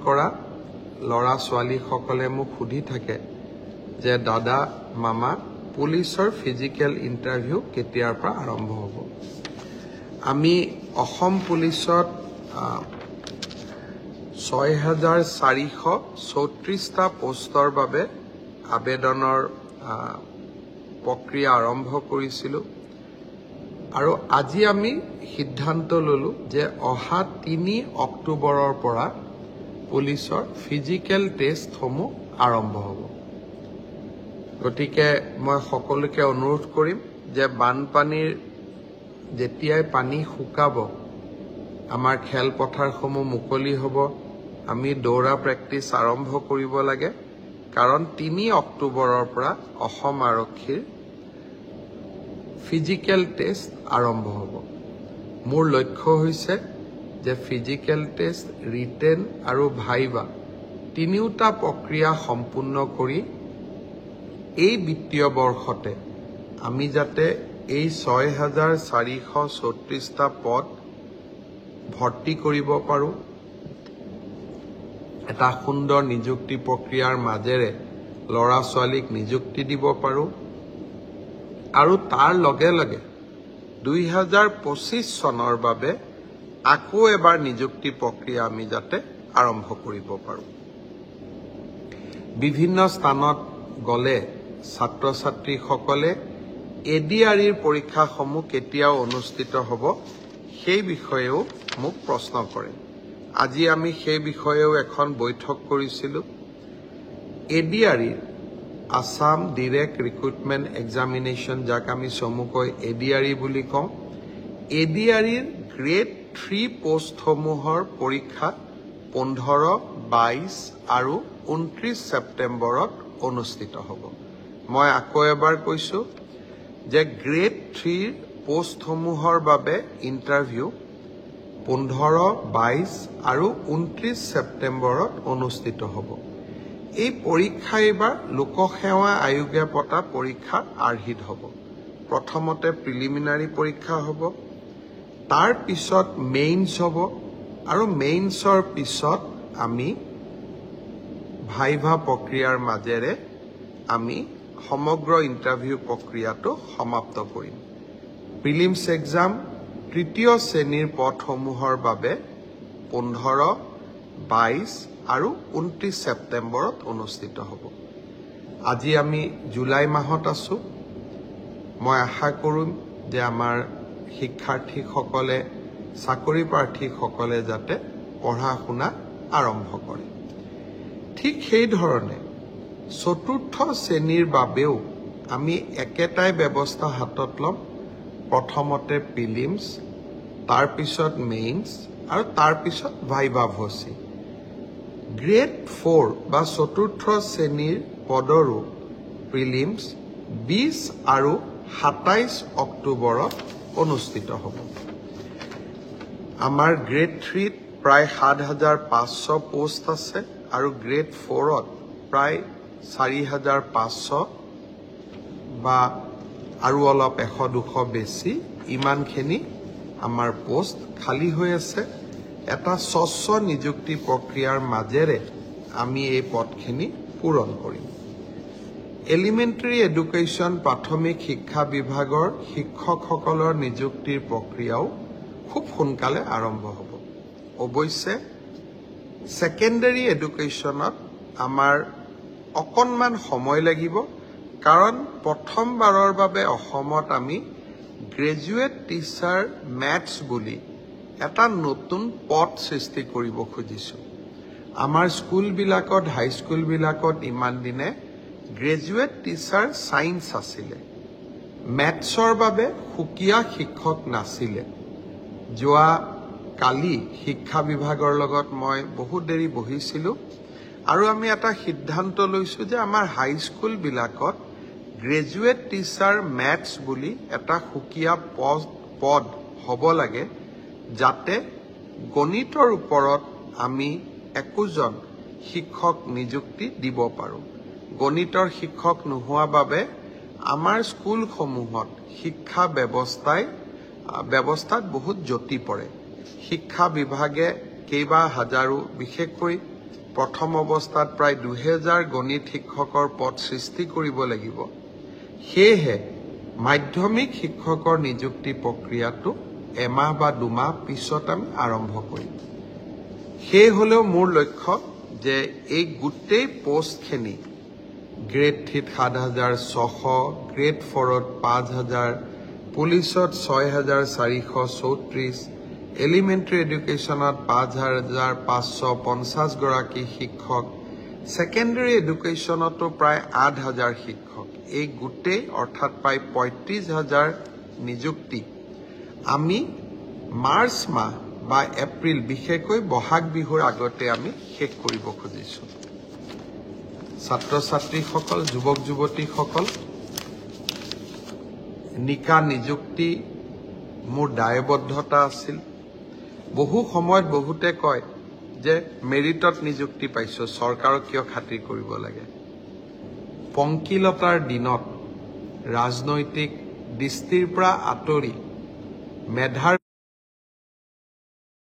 কৰা লৰা ছোৱালী সকলে মোক সুধি থাকে যে দাদা মামা পুলিচৰ ফিজিক্যাল ইন্টাৰভিউ কেতিয়াৰ পৰা আৰম্ভ হ'ব আমি অসম পুলিচত 6434টা পোষ্টৰ বাবে আবেদনৰ প্ৰক্ৰিয়া আৰম্ভ কৰিছিলো আৰু আজি আমি সিদ্ধান্ত ললো যে অহা 3 অক্টোবৰৰ পৰা পুলিচৰ ফিজিক্যাল টেষ্ট সমূহ আৰম্ভ হ'ব গতিকে মই সকলোকে অনুৰোধ কৰিম যে বানপানীৰ যেতিয়াই পানী শুকাব আমাৰ খেল পথাৰসমূহ মুকলি হ'ব আমি দৌৰা প্ৰেক্টিছ আৰম্ভ কৰিব লাগে কাৰণ 3 অক্টোবৰৰ পৰা অসম আৰক্ষীৰ ফিজিক্যাল টেষ্ট আৰম্ভ হ'ব মোৰ লক্ষ্য হৈছে যে ফিজিক্যাল টেষ্ট ৰিটেন আৰু ভাইবা তিনিওটা প্ৰক্ৰিয়া সম্পূৰ্ণ কৰি এই বিত্তীয় বৰ্ষতে আমি যাতে এই 6434টা পদ ভৰ্তি কৰিব পাৰো এটা সুন্দৰ নিযুক্তি প্ৰক্ৰিয়াৰ মাজেৰে লৰা ছোৱালীক নিযুক্তি দিব পাৰো আৰু তাৰ লগে লগে 2025 চনৰ বাবে আকৌ এবাৰ নিযুক্তি প্ৰক্ৰিয়া আমি যাতে আৰম্ভ কৰিব পাৰো বিভিন্ন স্থানত গলে ছাত্ৰ ছাত্ৰী সকলে এডিআৰইৰ পৰীক্ষাসমূহ কেতিয়া অনুষ্ঠিত হ'ব সেই বিষয়েও মোক প্ৰশ্ন কৰে আজি আমি সেই বিষয়েও এখন বৈঠক কৰিছিলো এডিআৰইৰ আসাম ডাইৰেক্ট ৰিক্ৰুটমেন্ট এক্সামিনেশ্যন যাক আমি চমুকৈ এডিআৰই বুলি কওঁ এডিআৰইৰ গ্ৰেড 3 পোষ্টসমূহৰ পৰীক্ষা 15, 22 আৰু 29 ছেপ্টেম্বৰত অনুষ্ঠিত হ'ব মই আকৌ এবাৰ কৈছো যে গ্ৰেড 3 পোষ্টসমূহৰ বাবে ইন্টাৰভিউ 15, 22 আৰু 29 ছেপ্টেম্বৰত অনুষ্ঠিত হ'ব এই পৰীক্ষা এবাৰ লোকসেৱা আয়োগে পতা পৰীক্ষা আৰ্হিত হ'ব প্ৰথমতে প্ৰিলিমিনাৰী পৰীক্ষা হ'ব তাৰ পিছত মেইনছ হ'ব আৰু মেইনছৰ পিছত আমি ভাইভা প্ৰক্ৰিয়াৰ মাজেৰে আমি সমগ্ৰ ইন্টাৰভিউ প্ৰক্ৰিয়াটো সমাপ্ত কৰিম প্ৰিলিমছ এক্সাম তৃতীয় শ্ৰেণীৰ পদসমূহৰ বাবে 15, 22 আৰু 29 ছেপ্টেম্বৰত অনুষ্ঠিত হ'ব আজি আমি জুলাই মাহত আছো মই আশা কৰিম যে আমাৰ শিক্ষাৰ্থীসকলে চাকৰি প্ৰাৰ্থীসকলে যাতে পঢ়া শুনা আৰম্ভ কৰে ঠিক সেই ধৰণে চতুৰ্থ শ্ৰেণীৰ বাবেও আমি একেটাই ব্যৱস্থা হাতত ল'ম প্ৰথমতে প্ৰিলিমছ তাৰ পিছত মেইনছ আৰু তাৰ পিছত ভাইভা ভচি গ্ৰেড 4 বা চতুৰ্থ শ্ৰেণীৰ পদৰো প্ৰিলিমছ 20 আৰু 27 অক্টোবৰত অনুষ্ঠিত হ'ব আমাৰ গ্ৰেড 3 প্ৰায় 7500 পোষ্ট আছে আৰু গ্ৰেড 4ত প্ৰায় 4500 বা আৰু অলপ 100-200 বেছি ইমানখিনি আমাৰ পোষ্ট খালি হৈ আছে এটা স্বচ্ছ নিযুক্তি প্ৰক্ৰিয়াৰ মাজেৰে আমি এই পদখিনি পূৰণ কৰিম এলিমেণ্টাৰী এডুকেশ্যন প্ৰাথমিক শিক্ষা বিভাগৰ শিক্ষকসকলৰ নিযুক্তিৰ প্ৰক্ৰিয়াও খুব সোনকালে আৰম্ভ হ'ব অৱশ্যে সেকেন্ডাৰী এডুকেশ্যনত আমাৰ অকণমান সময় লাগিব কাৰণ প্ৰথমবাৰৰ বাবে অসমত আমি গ্ৰেজুৱেট টিচাৰ মেথছ বুলি এটা নতুন পদ সৃষ্টি কৰিব খুজিছো আমাৰ স্কুলবিলাকত হাইস্কুলবিলাকত ইমান দিনে গ্ৰেজুৱেট টিচাৰ সায়েন্স আছিলে মেথছৰ বাবে সুকিয়া শিক্ষক নাছিলে যোৱা কালি শিক্ষা বিভাগৰ লগত মই বহুত দেৰি বহিছিলো আৰু আমি এটা সিদ্ধান্ত লৈছো যে আমাৰ হাইস্কুল বিলাকত গ্ৰেজুৱেট টিচাৰ মেথছ বুলি এটা সুকিয়া পদ হ'ব লাগে যাতে গণিতৰ ওপৰত আমি একোজন শিক্ষক নিযুক্তি দিব পাৰো গণিতৰ শিক্ষক নোহোৱা বাবে আমাৰ স্কুলসমূহত শিক্ষা ব্যৱস্থাত বহুত জটি পৰে শিক্ষা বিভাগে কেইবা হাজাৰো বিশেষকৈ প্ৰথম অৱস্থাত প্ৰায় 2000 গণিত শিক্ষকৰ পদ সৃষ্টি কৰিব লাগিব সেয়েহে মাধ্যমিক শিক্ষকৰ নিযুক্তি প্ৰক্ৰিয়াটো এমাহ বা দুমাহ পিছত আমি আৰম্ভ কৰিম সেই হলেও মোৰ লক্ষ্য যে এই গোটেই পোষ্টখিনি গ্ৰেড 3 7600 গ্ৰেড 4 5000 পুলিচত 6434 এলিমেন্টাৰী এডুকেশ্যনত 5550 গৰাকী শিক্ষক সেকেন্ডাৰী এডুকেশ্যনতো প্ৰায় 8000 শিক্ষক এই গোটেই অৰ্থাৎ প্ৰায় 35000 নিযুক্তি আমি মাৰ্চ মাহ বা এপ্ৰিল বিশেষকৈ বহাগ বিহুৰ আগতে আমি শেষ কৰিব খুজিছো ছাত্ৰ ছাত্ৰীসকল যুৱক যুৱতীসকল নিকা নিযুক্তি মোৰ দায়বদ্ধতা আছিল বহু সময়ত বহুতে কয় যে মেৰিটত নিযুক্তি পাইছো চৰকাৰক কিয় খাতিৰ কৰিব লাগে পংকিলতাৰ দিনত ৰাজনৈতিক দৃষ্টিৰ পৰা আঁতৰি মেধাৰ